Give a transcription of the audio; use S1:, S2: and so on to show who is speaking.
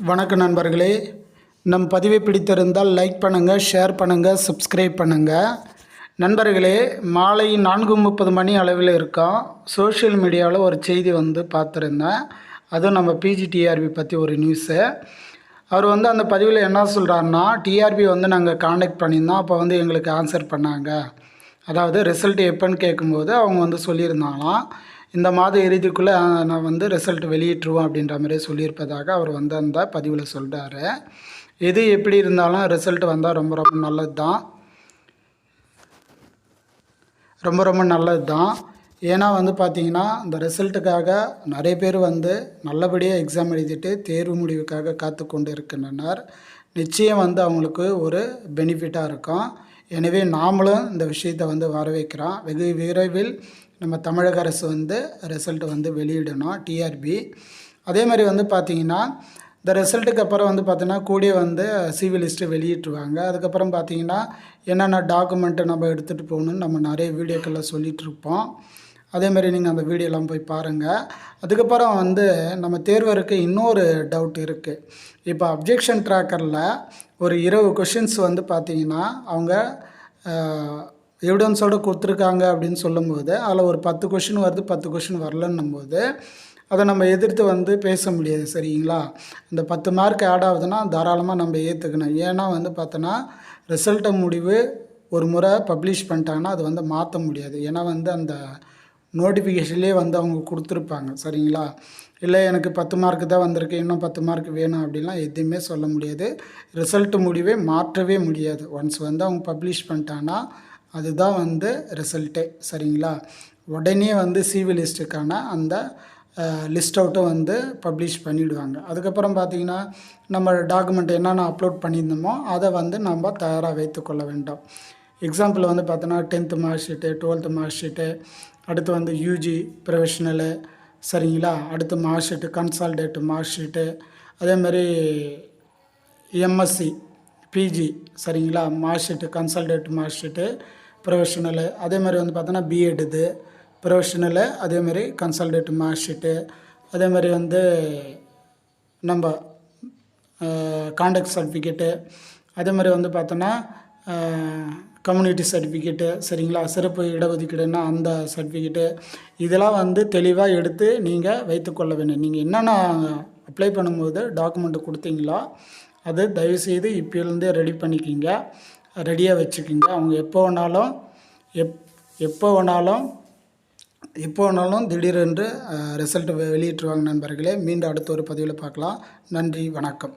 S1: வணக்கம் நண்பர்களே, நம் பதிவை பிடித்திருந்தால் லைக் பண்ணுங்கள், ஷேர் பண்ணுங்கள், சப்ஸ்கிரைப் பண்ணுங்கள். நண்பர்களே, மாலை 4:30 மணி அளவில் இருக்கோம். சோஷியல் மீடியாவில் ஒரு செய்தி பார்த்துருந்தேன். அதுவும் நம்ம பிஜிடிஆர்பி பற்றி ஒரு நியூஸு. அவர் அந்த பதிவில் என்ன சொல்கிறாருன்னா, டிஆர்பி நாங்கள் காண்டாக்ட் பண்ணியிருந்தோம். அப்போ எங்களுக்கு ஆன்சர் பண்ணாங்க. அதாவது ரிசல்ட் எப்போன்னு கேட்கும்போது அவங்க சொல்லியிருந்தாங்களாம், இந்த மாத இறுதிக்குள்ளே நான் ரிசல்ட் வெளியிட்டுருவோம் அப்படின்ற மாதிரி சொல்லியிருப்பதாக அவர் அந்த பதிவில் சொல்கிறாரு. எது எப்படி இருந்தாலும் ரிசல்ட் வந்தால் ரொம்ப ரொம்ப நல்லது தான். ரொம்ப ரொம்ப நல்லது தான். ஏன்னா பார்த்திங்கன்னா, இந்த ரிசல்ட்டுக்காக நிறைய பேர் நல்லபடியாக எக்ஸாம் எழுதிட்டு தேர்வு முடிவுக்காக காத்து கொண்டு இருக்கின்றனர். நிச்சயம் அவங்களுக்கு ஒரு பெனிஃபிட்டாக இருக்கும். எனவே நாமளும் இந்த விஷயத்தை வரவேற்கிறோம். வெகு விரைவில் நம்ம தமிழக அரசு ரிசல்ட் வெளியிடணும் டிஆர்பி. அதே மாதிரி பார்த்திங்கன்னா, இந்த ரிசல்ட்டுக்கு அப்புறம் பார்த்தீங்கன்னா கூடிய சிவி லிஸ்ட்டு வெளியிட்டுருவாங்க. அதுக்கப்புறம் பார்த்திங்கன்னா என்னென்ன டாக்குமெண்ட்டை நம்ம எடுத்துகிட்டு போகணுன்னு நம்ம நிறைய வீடியோக்களில் சொல்லிகிட்ருப்போம். அதேமாதிரி நீங்கள் அந்த வீடியோலாம் போய் பாருங்கள். அதுக்கப்புறம் நம்ம தேர்வருக்கு இன்னொரு டவுட் இருக்குது. இப்போ அப்ஜெக்ஷன் ட்ராக்கரில் ஒரு 20 கொஷின்ஸ் பார்த்திங்கன்னா அவங்க எவிடன்ஸோடு கொடுத்துருக்காங்க அப்படின்னு சொல்லும்போது அதில் ஒரு 10 கொஷின் வருது, 10 கொஷின் வரலன்னும் போது அதை நம்ம எதிர்த்து பேச முடியாது. சரிங்களா? இந்த 10 மார்க் ஆட் ஆகுதுன்னா தாராளமாக நம்ம ஏற்றுக்கணும். ஏன்னா பார்த்தோன்னா ரிசல்ட்டை முடிவு ஒரு முறை பப்ளிஷ் பண்ணிட்டாங்கன்னா அது மாற்ற முடியாது. ஏன்னா அந்த நோட்டிஃபிகேஷன்லேயே அவங்க கொடுத்துருப்பாங்க. சரிங்களா? இல்லை எனக்கு 10 மார்க்கு தான் வந்திருக்கு, இன்னும் 10 மார்க் வேணும் அப்படின்லாம் எதுவுமே சொல்ல முடியாது. ரிசல்ட்டு முடிவே மாற்றவே முடியாது. ஒன்ஸ் அவங்க பப்ளிஷ் பண்ணிட்டாங்கன்னா அதுதான் ரிசல்ட்டே. சரிங்களா? உடனே சிவி லிஸ்ட்டுக்கான அந்த லிஸ்ட் அவுட்டும் பப்ளிஷ் பண்ணிவிடுவாங்க. அதுக்கப்புறம் பார்த்திங்கன்னா நம்ம டாக்குமெண்ட் என்னென்ன அப்லோட் பண்ணியிருந்தோமோ அதை நம்ம தயாராக வைத்துக்கொள்ள வேண்டும். எக்ஸாம்பிள் பார்த்தோன்னா 10th mark sheet, 12th mark sheet, அடுத்து யூஜி ப்ரொஃபஷ்னலு. சரிங்களா? அடுத்து mark sheet, consolidated mark sheet, அதேமாதிரி எம்எஸ்சி பிஜி. சரிங்களா? Mark sheet, consolidated mark sheet, professional. அதேமாதிரி பார்த்தோன்னா பிஎட் இது ப்ரொஃபஷ்னலு, அதேமாதிரி கன்சால்டேட் மார்க் ஷீட்டு, அதேமாதிரி நம்ம கான்டாக்ட் சர்டிஃபிகேட்டு, அதேமாதிரி பார்த்தோன்னா கம்யூனிட்டி சர்டிஃபிகேட்டு. சரிங்களா? சிறப்பு இடஒதுக்கீடுன்னா அந்த சர்டிஃபிகேட்டு. இதெல்லாம் தெளிவாக எடுத்து நீங்கள் வைத்துக்கொள்ள வேண்டும். நீங்கள் என்னென்ன அப்ளை பண்ணும்போது டாக்குமெண்ட்டு கொடுத்தீங்களோ அது தயவுசெய்து இப்போலேருந்தே ரெடி பண்ணிக்கிங்க, ரெடியாக வச்சுக்கிங்க. அவங்க எப்போ வேணாலும் திடீரென்று ரிசல்ட் வெளியிட்டுருவாங்க. நண்பர்களே, மீண்டும் அடுத்த ஒரு பதிவில் பார்க்கலாம். நன்றி, வணக்கம்.